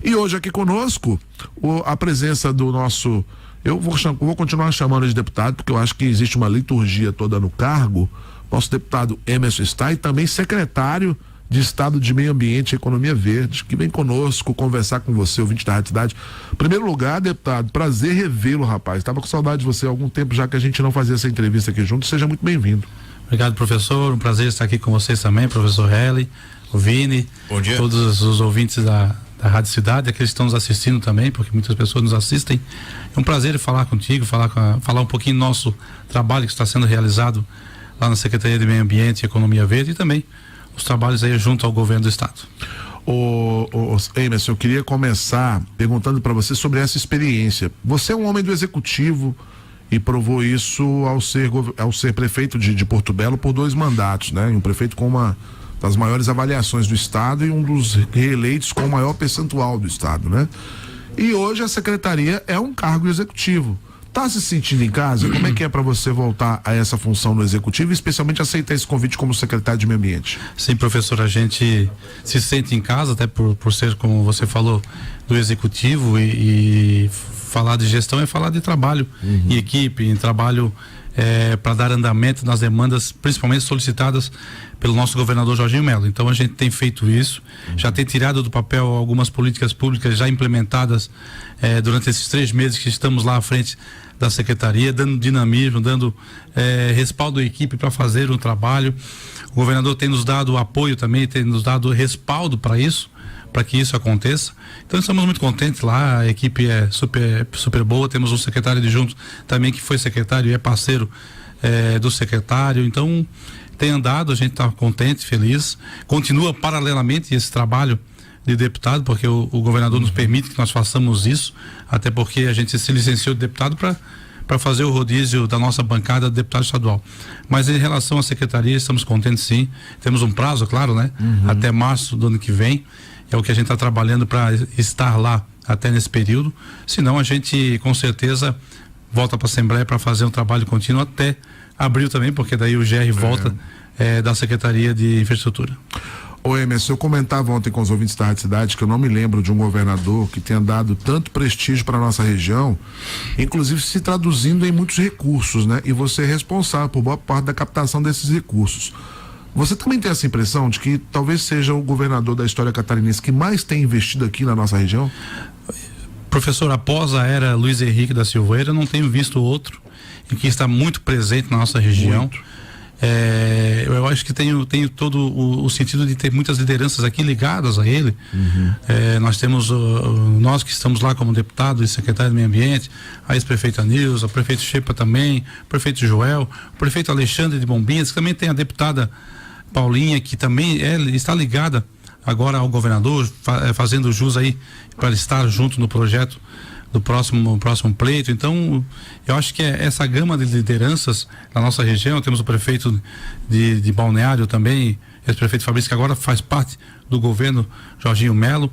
E hoje aqui conosco, a presença do nosso... Eu vou continuar chamando de deputado, porque eu acho que existe uma liturgia toda no cargo. Nosso deputado Emerson está, e também secretário de Estado de Meio Ambiente e Economia Verde, que vem conosco conversar com você, ouvinte da Rádio Cidade. Em primeiro lugar, deputado, prazer revê-lo, rapaz. Estava com saudade de você há algum tempo, já que a gente não fazia essa entrevista aqui junto. Seja muito bem-vindo. Obrigado, professor. Um prazer estar aqui com vocês também, professor Heli, o Vini, bom dia. Todos os ouvintes da Rádio Cidade, aqueles que estão nos assistindo também, porque muitas pessoas nos assistem. É um prazer falar contigo, falar um pouquinho do nosso trabalho que está sendo realizado lá na Secretaria de Meio Ambiente e Economia Verde, e também os trabalhos aí junto ao governo do estado. Emerson, eu queria começar perguntando para você sobre essa experiência. Você é um homem do executivo e provou isso ao ser prefeito de Porto Belo por 2 mandatos, né? E um prefeito com uma das maiores avaliações do estado e um dos reeleitos com o maior percentual do estado, né? E hoje a secretaria é um cargo executivo. Tá se sentindo em casa? Como é que é para você voltar a essa função no executivo e especialmente aceitar esse convite como secretário de Meio Ambiente? Sim, professor, a gente se sente em casa, até por ser, como você falou, do executivo, e falar de gestão é falar de trabalho em equipe, em trabalho para dar andamento nas demandas, principalmente solicitadas pelo nosso governador Jorginho Melo. Então a gente tem feito isso, já tem tirado do papel algumas políticas públicas já implementadas durante esses 3 meses que estamos lá à frente da secretaria, dando dinamismo, dando respaldo à equipe para fazer um trabalho. O governador tem nos dado apoio também, tem nos dado respaldo para isso, para que isso aconteça. Então estamos muito contentes lá, a equipe é super boa, temos um secretário adjunto também que foi secretário e é parceiro do secretário, então tem andado, a gente está contente, feliz, continua paralelamente esse trabalho de deputado, porque o governador nos permite que nós façamos isso, até porque a gente se licenciou de deputado para fazer o rodízio da nossa bancada de deputado estadual. Mas em relação à secretaria, estamos contentes sim, temos um prazo, claro, né? Até março do ano que vem, é o que a gente está trabalhando para estar lá até nesse período, senão a gente com certeza volta para a Assembleia para fazer um trabalho contínuo até abril também, porque daí o GR volta da Secretaria de Infraestrutura. Ô Emerson, eu comentava ontem com os ouvintes da Rádio Cidade que eu não me lembro de um governador que tenha dado tanto prestígio para nossa região, inclusive se traduzindo em muitos recursos, né? E você é responsável por boa parte da captação desses recursos. Você também tem essa impressão de que talvez seja o governador da história catarinense que mais tem investido aqui na nossa região? Professor, após a era Luiz Henrique da Silveira, não tenho visto outro em que está muito presente na nossa região. Muito. Eu acho que tenho todo o sentido de ter muitas lideranças aqui ligadas a ele. Nós temos nós que estamos lá como deputado e secretário de Meio Ambiente, a ex-prefeita Nilza, o prefeito Shepa também, o prefeito Joel, o prefeito Alexandre de Bombinhas, que também tem a deputada Paulinha, que também está ligada agora ao governador, fazendo jus aí para estar junto no projeto do próximo pleito. Então eu acho que essa gama de lideranças na nossa região. Temos o prefeito de Balneário também, ex-prefeito Fabrício, que agora faz parte do governo Jorginho Melo,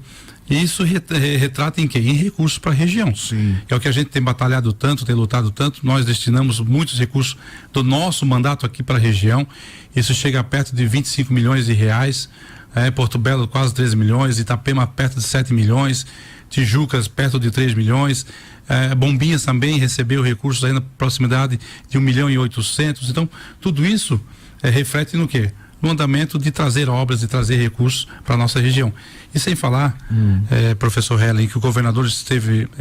e isso retrata em quê? Em recursos para a região. Sim. É o que a gente tem batalhado tanto, tem lutado tanto. Nós destinamos muitos recursos do nosso mandato aqui para a região, isso chega a perto de 25 milhões de reais, Porto Belo quase 13 milhões, Itapema perto de 7 milhões, Tijucas perto de 3 milhões, Bombinhas também recebeu recursos aí na proximidade de 1.800.000. Então tudo isso reflete no quê? No andamento de trazer obras, de trazer recursos para a nossa região. E sem falar, professor Helen, que o governador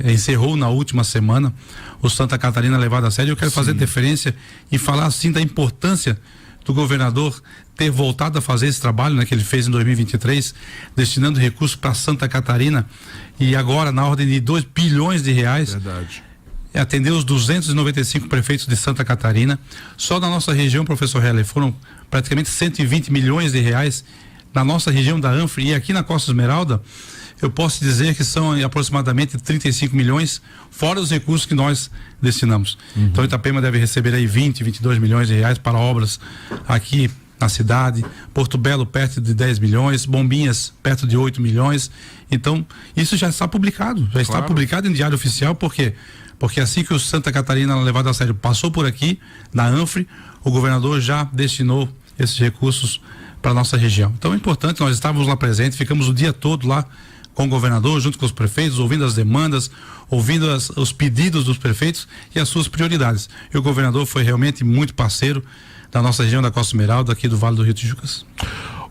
encerrou na última semana o Santa Catarina levado a sério. Eu quero fazer deferência e falar assim da importância do governador ter voltado a fazer esse trabalho, né, que ele fez em 2023, destinando recursos para Santa Catarina, e agora na ordem de 2 bilhões de reais. Verdade. Atendeu os 295 prefeitos de Santa Catarina. Só na nossa região, professor Heller, foram praticamente 120 milhões de reais na nossa região da Anfre, e aqui na Costa Esmeralda eu posso dizer que são aproximadamente 35 milhões, fora os recursos que nós destinamos. Então Itapema deve receber aí 22 milhões de reais para obras aqui na cidade, Porto Belo perto de 10 milhões, Bombinhas perto de 8 milhões. Então isso já está publicado, está publicado em Diário Oficial. Por quê? Porque assim que o Santa Catarina levado a sério passou por aqui, na Anfre, o governador já destinou esses recursos para nossa região. Então é importante, nós estávamos lá presentes, ficamos o dia todo lá com o governador, junto com os prefeitos, ouvindo as demandas, ouvindo os pedidos dos prefeitos e as suas prioridades. E o governador foi realmente muito parceiro da nossa região da Costa Esmeralda, aqui do Vale do Rio Tijucas.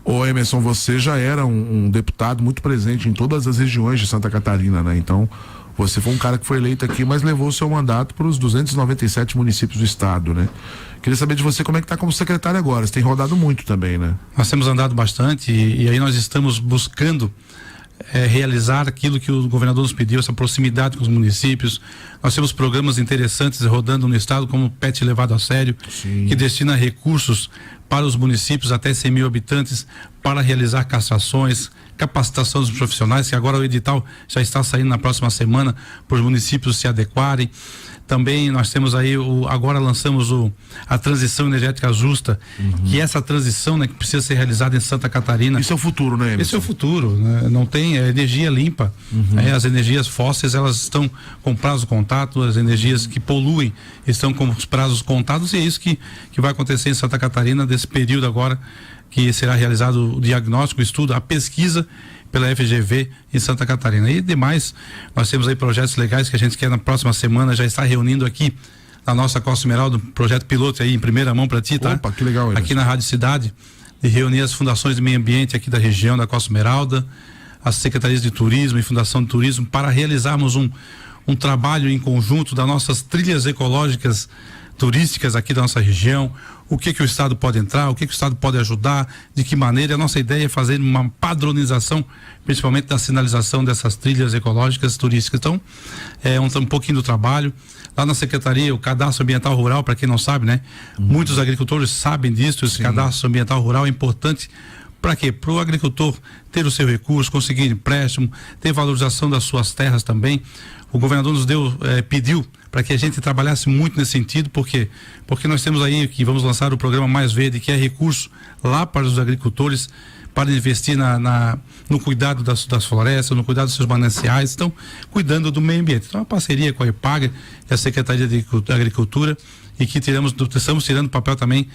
Ô Emerson, você já era um deputado muito presente em todas as regiões de Santa Catarina, né? Então, você foi um cara que foi eleito aqui, mas levou o seu mandato para os 297 municípios do estado, né? Queria saber de você como é que tá como secretário agora. Você tem rodado muito também, né? Nós temos andado bastante e aí nós estamos buscando realizar aquilo que o governador nos pediu, essa proximidade com os municípios. Nós temos programas interessantes rodando no estado, como o PET Levado a Sério, Sim. que destina recursos para os municípios até 100 mil habitantes para realizar castrações, capacitação dos profissionais, que agora o edital já está saindo na próxima semana para os municípios se adequarem. Também nós temos aí, agora lançamos a transição energética justa, que essa transição, né, que precisa ser realizada em Santa Catarina. Isso é o futuro, né, Emerson? Esse é o futuro, né? Não tem energia limpa. As energias fósseis, elas estão com prazo contato, as energias que poluem estão com os prazos contados, e é isso que vai acontecer em Santa Catarina desse período agora, que será realizado o diagnóstico, o estudo, a pesquisa pela FGV em Santa Catarina. E demais, nós temos aí projetos legais que a gente quer na próxima semana já estar reunindo aqui na nossa Costa Esmeralda, um projeto piloto aí em primeira mão para ti, tá? Opa, que legal, Emerson. Aqui na Rádio Cidade, de reunir as fundações de meio ambiente aqui da região da Costa Esmeralda, as secretarias de turismo e fundação de turismo, para realizarmos um trabalho em conjunto das nossas trilhas ecológicas turísticas aqui da nossa região, o que o estado pode entrar, o que o estado pode ajudar, de que maneira. A nossa ideia é fazer uma padronização, principalmente da sinalização dessas trilhas ecológicas turísticas. Então, é um pouquinho do trabalho. Lá na secretaria, o cadastro ambiental rural, para quem não sabe, né? Muitos agricultores sabem disso. Esse cadastro ambiental rural é importante. Para quê? Para o agricultor ter o seu recurso, conseguir empréstimo, ter valorização das suas terras também. O governador nos pediu para que a gente trabalhasse muito nesse sentido, porque nós temos aí que vamos lançar o programa Mais Verde, que é recurso lá para os agricultores, para investir no cuidado das florestas, no cuidado dos seus mananciais, então, cuidando do meio ambiente. Então, uma parceria com a EPAGRE e a Secretaria de Agricultura, e que estamos tirando do papel também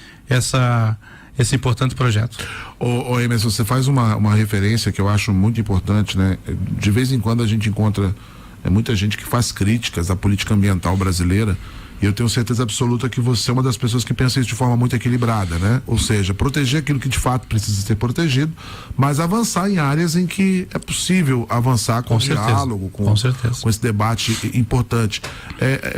esse importante projeto. Ô Emerson, você faz uma referência que eu acho muito importante, né? De vez em quando a gente encontra muita gente que faz críticas à política ambiental brasileira, e eu tenho certeza absoluta que você é uma das pessoas que pensa isso de forma muito equilibrada, né? Ou seja, proteger aquilo que de fato precisa ser protegido, mas avançar em áreas em que é possível avançar com diálogo, com esse debate importante.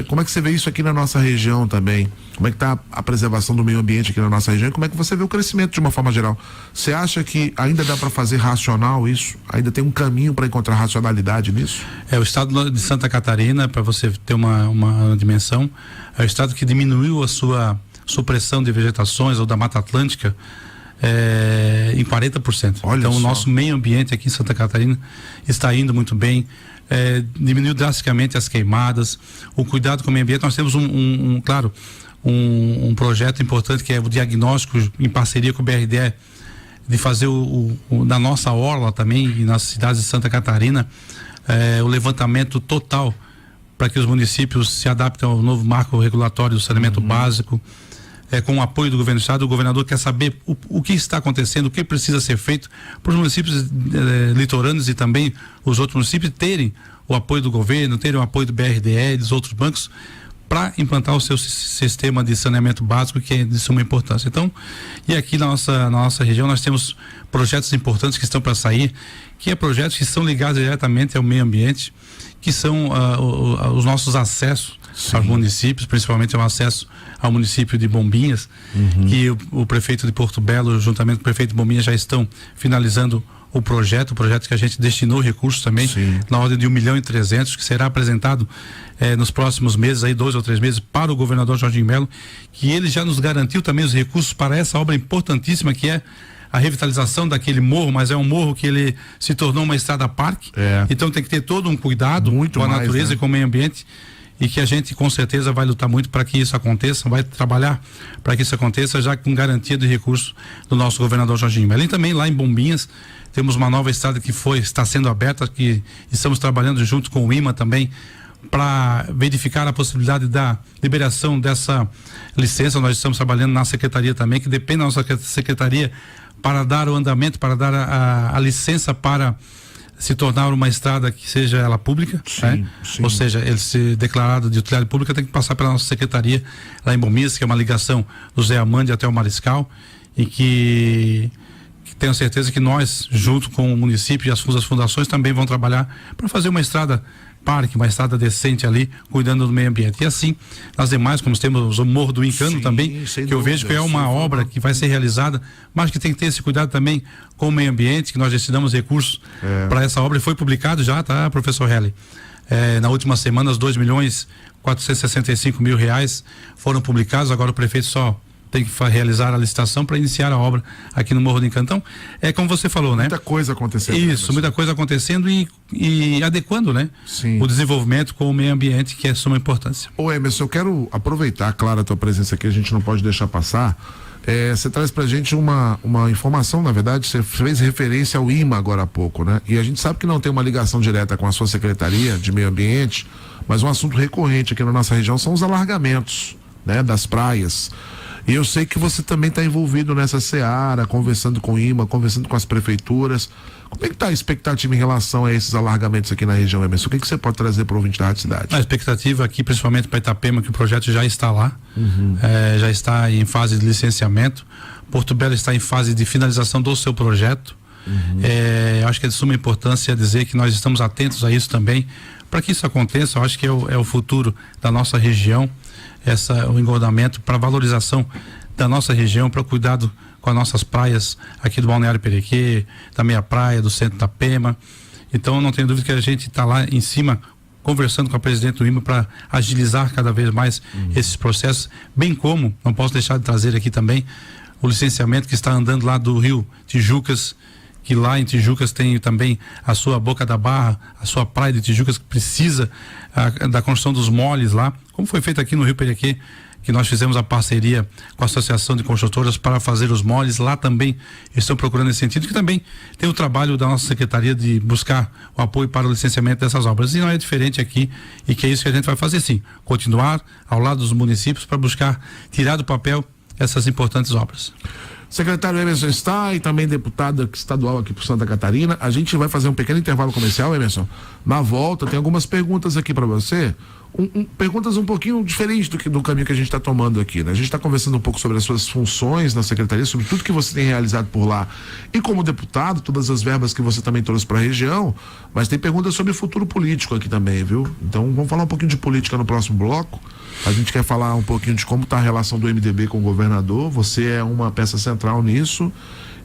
Como é que você vê isso aqui na nossa região também? Como é que está a preservação do meio ambiente aqui na nossa região? E como é que você vê o crescimento de uma forma geral? Você acha que ainda dá para fazer racional isso? Ainda tem um caminho para encontrar racionalidade nisso? O estado de Santa Catarina, para você ter uma dimensão, é o estado que diminuiu a sua supressão de vegetações ou da Mata Atlântica em 40%. Olha então, só. O nosso meio ambiente aqui em Santa Catarina está indo muito bem. Diminuiu drasticamente as queimadas, o cuidado com o meio ambiente. Nós temos um projeto importante, que é o diagnóstico em parceria com o BRDE, de fazer na nossa orla também e nas cidades de Santa Catarina o levantamento total para que os municípios se adaptem ao novo marco regulatório do saneamento básico, com o apoio do governo do estado. O governador quer saber o que está acontecendo, o que precisa ser feito para os municípios litorâneos e também os outros municípios terem o apoio do governo, terem o apoio do BRDE e dos outros bancos, para implantar o seu sistema de saneamento básico, que é de suma importância. Então, e aqui na nossa região nós temos projetos importantes que estão para sair, que projetos que são ligados diretamente ao meio ambiente, que são os nossos acessos aos municípios, principalmente o acesso ao município de Bombinhas, que o prefeito de Porto Belo, juntamente com o prefeito de Bombinhas, já estão finalizando o projeto que a gente destinou recursos também, na ordem de 1.300.000, que será apresentado nos próximos meses, aí 2 ou 3 meses, para o governador Jorginho Melo, que ele já nos garantiu também os recursos para essa obra importantíssima, que é a revitalização daquele morro, mas é um morro que ele se tornou uma estrada-parque, então tem que ter todo um cuidado muito com a natureza, né? E com o meio ambiente, e que a gente com certeza vai lutar muito para que isso aconteça, vai trabalhar para que isso aconteça, já com garantia de recursos do nosso governador Jorginho Melo. E também lá em Bombinhas temos uma nova estrada que está sendo aberta, que estamos trabalhando junto com o IMA também, para verificar a possibilidade da liberação dessa licença. Nós estamos trabalhando na secretaria também, que depende da nossa secretaria, para dar o andamento, para dar a licença para se tornar uma estrada que seja ela pública, né? Sim. Ou seja, ele ser declarado de utilidade pública tem que passar pela nossa secretaria lá em Bomis, que é uma ligação do Zé Amandi até o Mariscal, e que tenho certeza que nós, junto com o município e as fundações, também vão trabalhar para fazer uma estrada parque, uma estrada decente ali, cuidando do meio ambiente. E assim, nas demais, como temos o Morro do Encano também, que eu vejo que é uma obra que vai ser realizada, mas que tem que ter esse cuidado também com o meio ambiente, que nós destinamos recursos para essa obra, e foi publicado já, tá, professor Heli? Na última semana, os R$2.465.000 foram publicados, agora o prefeito só tem que realizar a licitação para iniciar a obra aqui no Morro do Encano. Então, é como você falou, né? Muita coisa acontecendo. Isso, muita coisa acontecendo e adequando, né? Sim. O desenvolvimento com o meio ambiente, que é de suma importância. Ô Emerson, eu quero aproveitar, claro, a tua presença aqui, a gente não pode deixar passar. Você traz pra gente uma informação, na verdade, você fez referência ao IMA agora há pouco, né? E a gente sabe que não tem uma ligação direta com a sua secretaria de meio ambiente, mas um assunto recorrente aqui na nossa região são os alargamentos, né? Das praias. E eu sei que você também está envolvido nessa seara, conversando com o IMA, conversando com as prefeituras. Como é que está a expectativa em relação a esses alargamentos aqui na região, Emerson? O que você pode trazer para o ouvinte da Rádio Cidade? A expectativa aqui, principalmente para Itapema, que o projeto já está lá, já está em fase de licenciamento. Porto Belo está em fase de finalização do seu projeto. Acho que é de suma importância dizer que nós estamos atentos a isso também. Para que isso aconteça, eu acho que é o futuro da nossa região. O engordamento para valorização da nossa região, para o cuidado com as nossas praias aqui do Balneário Perequê, da meia praia, do centro da Pema. Então, não tenho dúvida que a gente está lá em cima conversando com a presidente do IMA para agilizar cada vez mais esses processos, bem como, não posso deixar de trazer aqui também, o licenciamento que está andando lá do Rio Tijucas, que lá em Tijucas tem também a sua Boca da Barra, a sua praia de Tijucas, que precisa da construção dos moles lá, como foi feito aqui no Rio Perequê, que nós fizemos a parceria com a Associação de Construtoras para fazer os moles. Lá também estão procurando esse sentido, que também tem o trabalho da nossa secretaria de buscar o apoio para o licenciamento dessas obras. E não é diferente aqui, e que é isso que a gente vai fazer sim, continuar ao lado dos municípios para buscar tirar do papel essas importantes obras. Secretário Emerson está e também deputado estadual aqui por Santa Catarina. A gente vai fazer um pequeno intervalo comercial, Emerson. Na volta, tem algumas perguntas aqui para você. Perguntas um pouquinho diferentes do caminho que a gente está tomando aqui, né? A gente está conversando um pouco sobre as suas funções na secretaria, sobre tudo que você tem realizado por lá. E como deputado, todas as verbas que você também trouxe para a região, mas tem perguntas sobre o futuro político aqui também, viu? Então vamos falar um pouquinho de política no próximo bloco. A gente quer falar um pouquinho de como está a relação do MDB com o governador. Você é uma peça central nisso.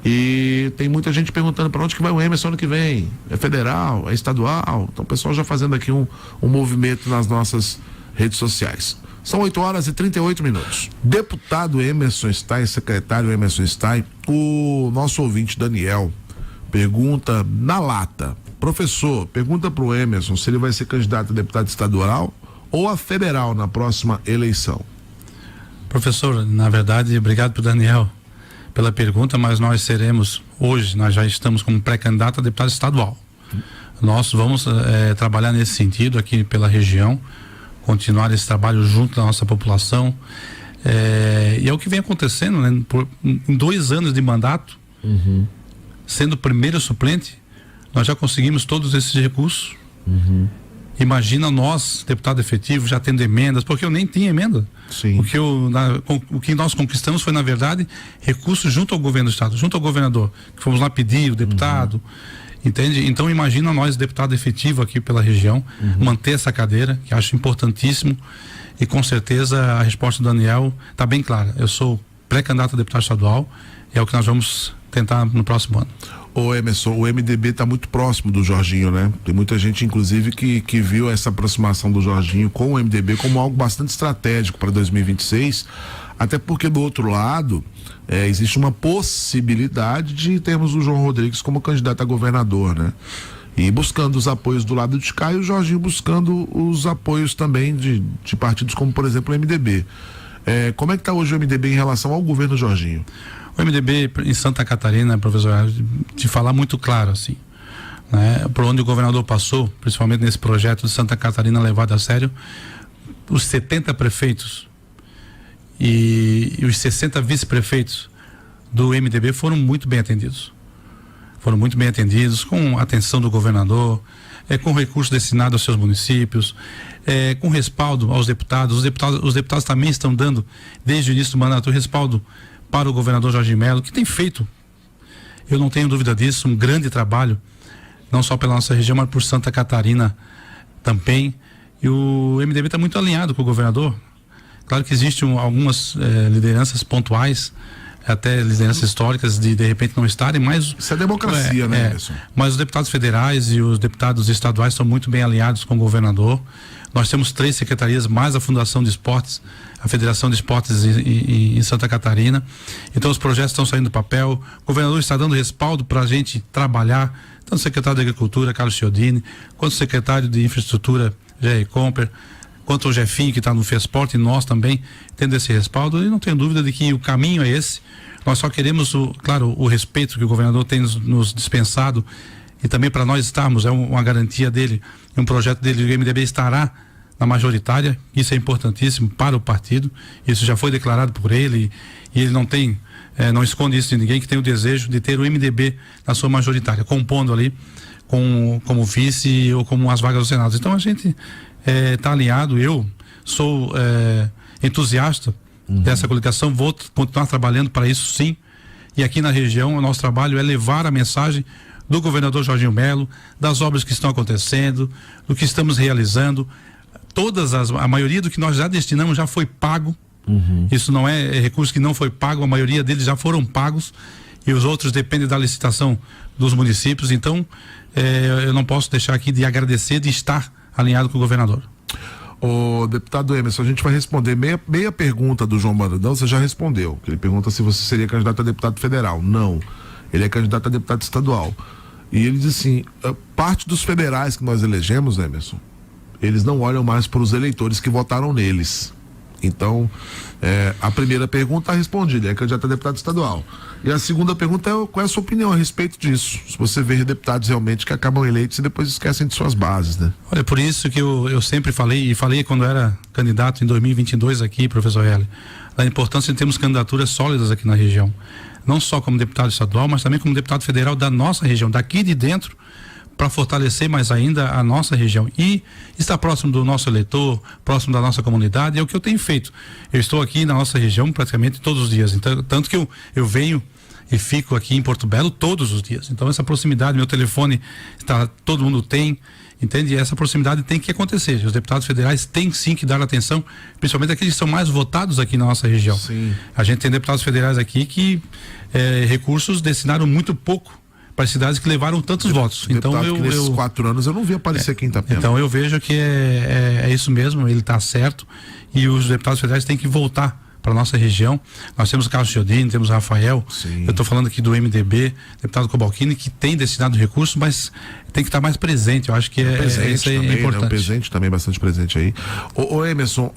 E tem muita gente perguntando para onde que vai o Emerson ano que vem. É federal? É estadual? Então o pessoal já fazendo aqui um movimento nas nossas redes sociais. São 8h38. Deputado Emerson Stein, secretário Emerson Stein, o nosso ouvinte Daniel pergunta na lata: professor, pergunta para o Emerson se ele vai ser candidato a deputado estadual ou a federal na próxima eleição. Professor, na verdade, obrigado pro Daniel pela pergunta, mas nós já estamos como pré-candidato a deputado estadual. Nós vamos trabalhar nesse sentido aqui pela região, continuar esse trabalho junto da nossa população, e é o que vem acontecendo, né? Em 2 anos de mandato, sendo o primeiro suplente, nós já conseguimos todos esses recursos. Imagina nós, deputado efetivo, já tendo emendas, porque eu nem tinha emenda. Sim. O que nós conquistamos foi, na verdade, recursos junto ao governo do estado, junto ao governador, que fomos lá pedir, o deputado, entende? Então imagina nós, deputado efetivo aqui pela região, manter essa cadeira, que acho importantíssimo, e com certeza a resposta do Daniel está bem clara. Eu sou pré-candidato a deputado estadual, e é o que nós vamos tentar no próximo ano. Ô Emerson, o MDB está muito próximo do Jorginho, né? Tem muita gente, inclusive, que viu essa aproximação do Jorginho com o MDB como algo bastante estratégico para 2026, até porque do outro lado existe uma possibilidade de termos o João Rodrigues como candidato a governador, né? E buscando os apoios do lado de cá, e o Jorginho buscando os apoios também de partidos como, por exemplo, o MDB. Como é que está hoje o MDB em relação ao governo Jorginho? O MDB em Santa Catarina, professor, de falar muito claro, assim, né? Por onde o governador passou, principalmente nesse projeto de Santa Catarina levado a sério, os 70 prefeitos e os 60 vice-prefeitos do MDB foram muito bem atendidos. foram muito bem atendidos, com a atenção do governador, com recursos destinados aos seus municípios, com respaldo aos deputados. Os deputados também estão dando, desde o início do mandato, respaldo para o governador Jorginho Melo, que tem feito, eu não tenho dúvida disso, um grande trabalho, não só pela nossa região, mas por Santa Catarina também. E o MDB está muito alinhado com o governador. Claro que existem algumas lideranças pontuais, até lideranças históricas de repente não estarem, mas... Isso é democracia, né, Anderson? Mas os deputados federais e os deputados estaduais estão muito bem alinhados com o governador. Nós temos 3 secretarias, mais a Fundação de Esportes, a Federação de Esportes em Santa Catarina. Então os projetos estão saindo do papel. O governador está dando respaldo para a gente trabalhar, tanto o secretário de Agricultura, Carlos Chiodini, quanto o secretário de Infraestrutura, Jerry Comper, quanto o Jefinho, que está no FESPORT, e nós também tendo esse respaldo. E não tenho dúvida de que o caminho é esse. Nós só queremos, claro, o respeito que o governador tem nos dispensado, e também para nós estarmos, é uma garantia dele, um projeto dele, o MDB estará na majoritária. Isso é importantíssimo para o partido, isso já foi declarado por ele, e ele não tem, não esconde isso de ninguém, que tem o desejo de ter o MDB na sua majoritária, compondo ali como vice ou como as vagas do Senado. Então a gente está alinhado. Eu sou entusiasta dessa coligação, vou continuar trabalhando para isso, sim. E aqui na região o nosso trabalho é levar a mensagem do governador Jorginho Melo, das obras que estão acontecendo, do que estamos realizando. A maioria do que nós já destinamos já foi pago. Isso não é recurso que não foi pago, a maioria deles já foram pagos, e os outros dependem da licitação dos municípios. Então eu não posso deixar aqui de agradecer, de estar alinhado com o governador. O deputado Emerson, a gente vai responder meia pergunta do João Brandão. Você já respondeu. Ele pergunta se você seria candidato a deputado federal. Não, ele é candidato a deputado estadual. E ele diz assim: parte dos federais que nós elegemos, Emerson, eles não olham mais para os eleitores que votaram neles. Então, a primeira pergunta está respondida, é candidato a deputado estadual. E a segunda pergunta é: qual é a sua opinião a respeito disso? Se você vê deputados realmente que acabam eleitos e depois esquecem de suas bases, né? Olha, por isso que eu sempre falei, e falei quando era candidato em 2022 aqui, professor Hélio, da importância de termos candidaturas sólidas aqui na região. Não só como deputado estadual, mas também como deputado federal da nossa região, daqui de dentro, para fortalecer mais ainda a nossa região e estar próximo do nosso eleitor, próximo da nossa comunidade. É o que eu tenho feito. Eu estou aqui na nossa região praticamente todos os dias, então, tanto que eu venho e fico aqui em Porto Belo todos os dias. Então essa proximidade, meu telefone todo mundo tem, entende? E essa proximidade tem que acontecer. Os deputados federais têm sim que dar atenção, principalmente aqueles que são mais votados aqui na nossa região. Sim. A gente tem deputados federais aqui que recursos destinaram muito pouco para as cidades que levaram tantos votos. Então nesses 4 anos eu não vi aparecer aqui em Itapema. Então eu vejo que é isso mesmo, ele está certo, e os deputados federais têm que voltar para nossa região. Nós temos o Carlos Chiodini, temos o Rafael. Sim. Eu estou falando aqui do MDB, deputado Cobalcini, que tem destinado recursos, mas tem que estar mais presente. Eu acho que isso é também, importante. Né? O presente também, bastante presente aí. Ô Emerson,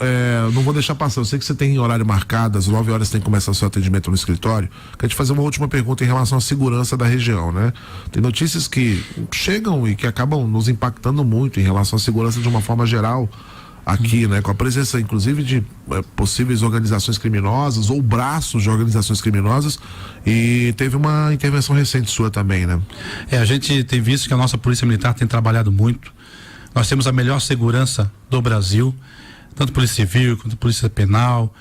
não vou deixar passar. Eu sei que você tem horário marcado, às 9 horas tem que começar o seu atendimento no escritório. Quero te fazer uma última pergunta em relação à segurança da região, né? Tem notícias que chegam e que acabam nos impactando muito em relação à segurança de uma forma geral aqui, né? Com a presença, inclusive, de possíveis organizações criminosas ou braços de organizações criminosas, e teve uma intervenção recente sua também, né? A gente tem visto que a nossa Polícia Militar tem trabalhado muito. Nós temos a melhor segurança do Brasil, tanto Polícia Civil quanto Polícia Penal,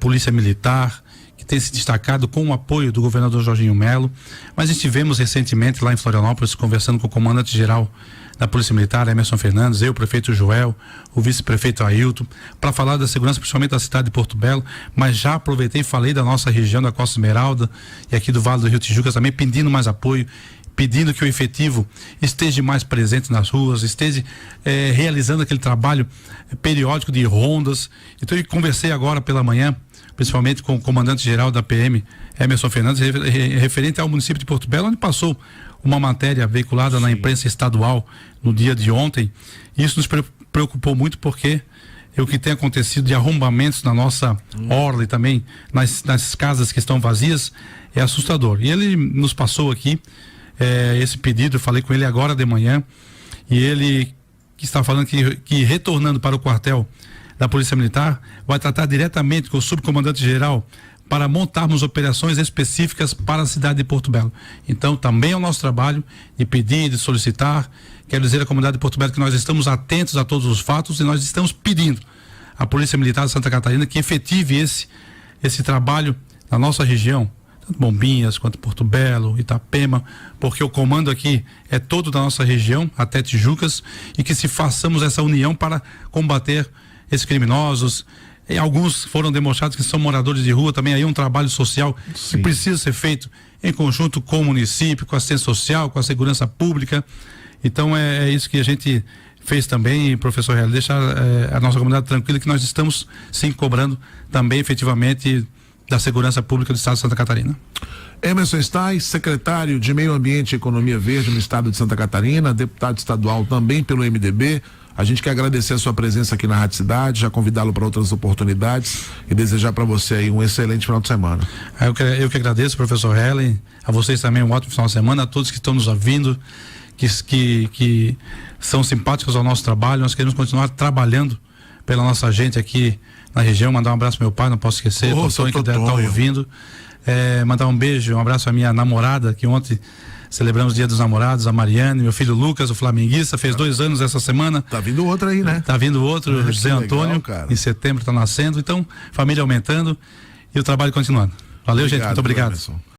Polícia Militar, que tem se destacado com o apoio do governador Jorginho Melo. Mas estivemos recentemente lá em Florianópolis conversando com o comandante-geral da Polícia Militar, Emerson Fernandes, eu, o prefeito Joel, o vice-prefeito Ailton, para falar da segurança, principalmente da cidade de Porto Belo, mas já aproveitei e falei da nossa região, da Costa Esmeralda e aqui do Vale do Rio Tijucas também, pedindo mais apoio, pedindo que o efetivo esteja mais presente nas ruas, esteja realizando aquele trabalho periódico de rondas. Então eu conversei agora pela manhã, principalmente com o comandante-geral da PM, Emerson Fernandes, referente ao município de Porto Belo, onde passou uma matéria veiculada na imprensa estadual no dia de ontem. Isso nos preocupou muito, porque o que tem acontecido de arrombamentos na nossa orla e também nas casas que estão vazias é assustador. E ele nos passou aqui esse pedido. Eu falei com ele agora de manhã, e ele que está falando que retornando para o quartel da Polícia Militar vai tratar diretamente com o subcomandante-geral para montarmos operações específicas para a cidade de Porto Belo. Então, também é o nosso trabalho de pedir, de solicitar. Quero dizer à comunidade de Porto Belo que nós estamos atentos a todos os fatos e nós estamos pedindo à Polícia Militar de Santa Catarina que efetive esse trabalho na nossa região, tanto Bombinhas quanto Porto Belo, Itapema, porque o comando aqui é todo da nossa região, até Tijucas, e que se façamos essa união para combater esses criminosos. E alguns foram demonstrados que são moradores de rua, também aí um trabalho social que precisa ser feito em conjunto com o município, com a assistência social, com a segurança pública. Então é isso que a gente fez também, professor Hélio, deixar a nossa comunidade tranquila que nós estamos sim cobrando também efetivamente da segurança pública do estado de Santa Catarina. Emerson Stais, secretário de Meio Ambiente e Economia Verde no estado de Santa Catarina, deputado estadual também pelo MDB. A gente quer agradecer a sua presença aqui na Rádio Cidade, já convidá-lo para outras oportunidades e desejar para você aí um excelente final de semana. Eu que agradeço, professor Helen, a vocês também um ótimo final de semana, a todos que estão nos ouvindo, que são simpáticos ao nosso trabalho. Nós queremos continuar trabalhando pela nossa gente aqui na região. Mandar um abraço ao meu pai, não posso esquecer, Totonho, que deve estar ouvindo. Mandar um beijo, um abraço à minha namorada, que ontem celebramos o Dia dos Namorados, a Mariane, meu filho Lucas, o flamenguista, fez 2 anos essa semana. Tá vindo outro aí, né? Tá vindo outro, José Antônio, em setembro tá nascendo. Então, família aumentando e o trabalho continuando. Valeu, gente, muito obrigado. Emerson.